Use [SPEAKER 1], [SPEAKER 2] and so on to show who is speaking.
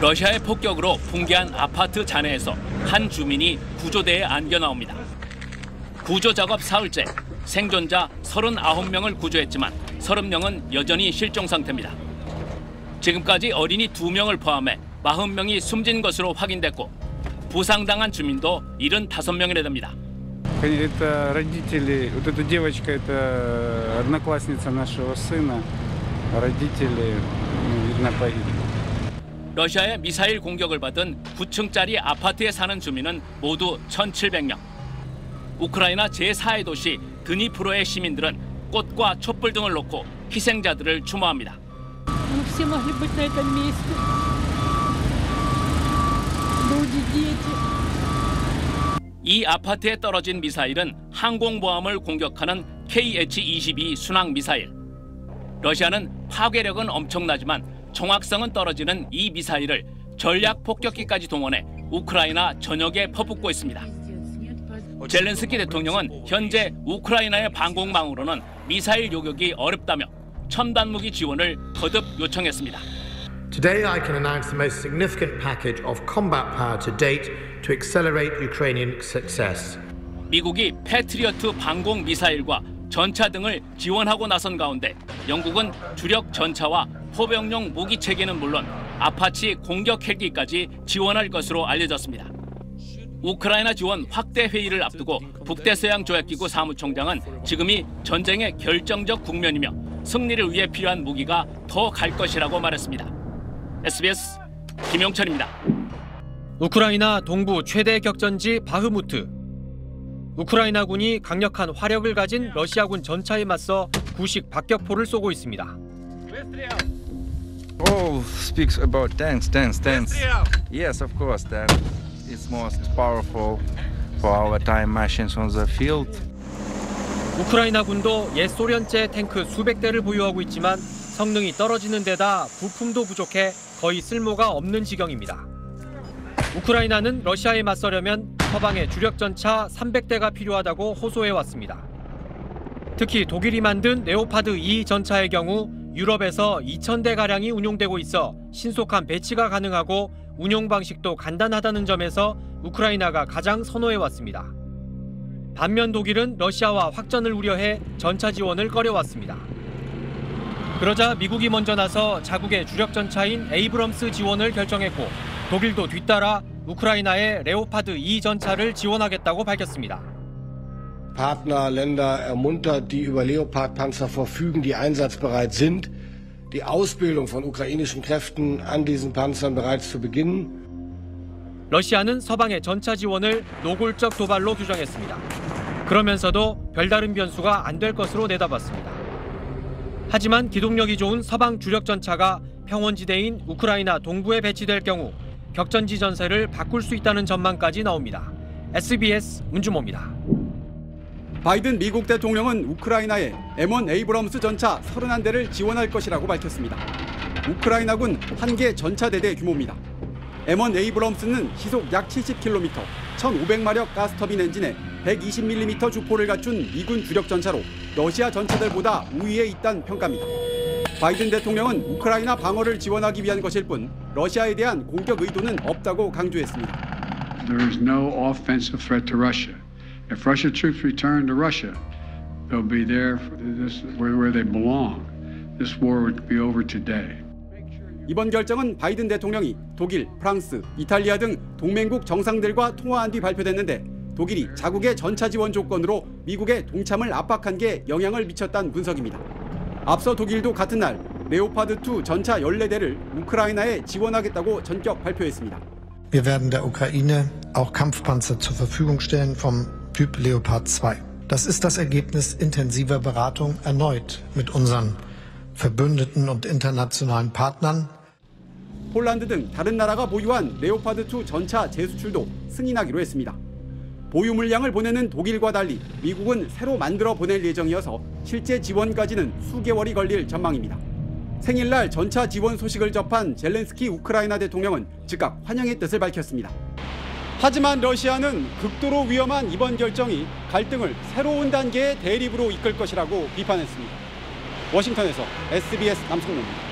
[SPEAKER 1] 러시아의 폭격으로 붕괴한 아파트 잔해에서 한 주민이 구조대에 안겨 나옵니다. 구조 작업 사흘째, 생존자 39명을 구조했지만 30명은 여전히 실종 상태입니다. 지금까지 어린이 2명을 포함해 40명이 숨진 것으로 확인됐고 부상당한 주민도 75명이나 됩니다.
[SPEAKER 2] Это родители, вот эта девочка, это одноклассница нашего сына. Родители, видно, погибли.
[SPEAKER 1] 러시아의 미사일 공격을 받은 9층짜리 아파트에 사는 주민은 모두 1,700명. 우크라이나 제4의 도시 드니프로의 시민들은 꽃과 촛불 등을 놓고 희생자들을 추모합니다. 이 아파트에 떨어진 미사일은 항공모함을 공격하는 KH-22 순항 미사일. 러시아는 파괴력은 엄청나지만 정확성은 떨어지는 이 미사일을 전략 폭격기까지 동원해 우크라이나 전역에 퍼붓고 있습니다. 젤렌스키 대통령은 현재 우크라이나의 방공망으로는 미사일 요격이 어렵다며 첨단 무기 지원을 거듭 요청했습니다.
[SPEAKER 3] Today I can announce the most significant package of combat power to date to accelerate Ukrainian success.
[SPEAKER 1] 미국이 패트리어트 방공 미사일과 전차 등을 지원하고 나선 가운데 영국은 주력 전차와 포병용 무기 체계는 물론 아파치 공격 헬기까지 지원할 것으로 알려졌습니다. 우크라이나 지원 확대 회의를 앞두고 북대서양 조약기구 사무총장은 지금이 전쟁의 결정적 국면이며 승리를 위해 필요한 무기가 더 갈 것이라고 말했습니다. SBS 김용철입니다.
[SPEAKER 4] 우크라이나 동부 최대 격전지 바흐무트. 우크라이나군이 강력한 화력을 가진 러시아군 전차에 맞서 구식 박격포를 쏘고 있습니다.
[SPEAKER 5] All speaks about tanks. Yes, of course, that is most powerful for our time machines on the field.
[SPEAKER 4] 우크라이나군도 옛 소련제 탱크 수백 대를 보유하고 있지만 성능이 떨어지는 데다 부품도 부족해 거의 쓸모가 없는 지경입니다. 우크라이나는 러시아에 맞서려면 서방의 주력 전차 300대가 필요하다고 호소해왔습니다. 특히 독일이 만든 레오파드 2 전차의 경우 유럽에서 2,000대가량이 운용되고 있어 신속한 배치가 가능하고 운용 방식도 간단하다는 점에서 우크라이나가 가장 선호해왔습니다. 반면 독일은 러시아와 확전을 우려해 전차 지원을 꺼려왔습니다. 그러자 미국이 먼저 나서 자국의 주력 전차인 에이브럼스 지원을 결정했고 독일도 뒤따라 우크라이나의 레오파드 2 전차를 지원하겠다고 밝혔습니다.
[SPEAKER 6] Partnerländer ermuntert, die über Leopard-Panzer verfügen, die einsatzbereit sind, die Ausbildung von ukrainischen Kräften an diesen Panzern bereits zu beginnen.
[SPEAKER 4] 러시아는 서방의 전차 지원을 노골적 도발로 규정했습니다. 그러면서도 별다른 변수가 안 될 것으로 내다봤습니다. 하지만 기동력이 좋은 서방 주력 전차가 평원지대인 우크라이나 동부에 배치될 경우 격전지 전세를 바꿀 수 있다는 전망까지 나옵니다. SBS 문주모입니다.
[SPEAKER 7] 바이든 미국 대통령은 우크라이나에 M1 에이브럼스 전차 31대를 지원할 것이라고 밝혔습니다. 우크라이나군 한 개 전차대대 규모입니다. M1 에이브럼스는 시속 약 70km, 1,500마력 가스터빈 엔진에 120mm 주포를 갖춘 미군 주력 전차로 러시아 전차들보다 우위에 있다는 평가입니다. 바이든 대통령은 우크라이나 방어를 지원하기 위한 것일 뿐 러시아에 대한 공격 의도는 없다고 강조했습니다.
[SPEAKER 8] There is no offensive threat to Russia. If Russian troops return to Russia, they'll be there where they belong. This war would be over today.
[SPEAKER 7] 이번 결정은 바이든 대통령이 독일, 프랑스, 이탈리아 등 동맹국 정상들과 통화한 뒤 발표됐는데 독일이 자국의 전차 지원 조건으로 미국의 동참을 압박한 게 영향을 미쳤다는 분석입니다. 앞서 독일도 같은 날 레오파드2 전차 14대를 우크라이나에 지원하겠다고 전격 발표했습니다.
[SPEAKER 3] Wir werden der Ukraine auch Kampfpanzer zur Verfügung stellen vom Typ Leopard 2. Das ist das Ergebnis intensiver Beratung erneut mit unseren Verbündeten und internationalen Partnern.
[SPEAKER 7] 폴란드 등 다른 나라가 보유한 레오파드2 전차 재수출도 승인하기로 했습니다. 보유 물량을 보내는 독일과 달리 미국은 새로 만들어 보낼 예정이어서 실제 지원까지는 수개월이 걸릴 전망입니다. 생일날 전차 지원 소식을 접한 젤렌스키 우크라이나 대통령은 즉각 환영의 뜻을 밝혔습니다. 하지만 러시아는 극도로 위험한 이번 결정이 갈등을 새로운 단계의 대립으로 이끌 것이라고 비판했습니다. 워싱턴에서 SBS 남성노입니다.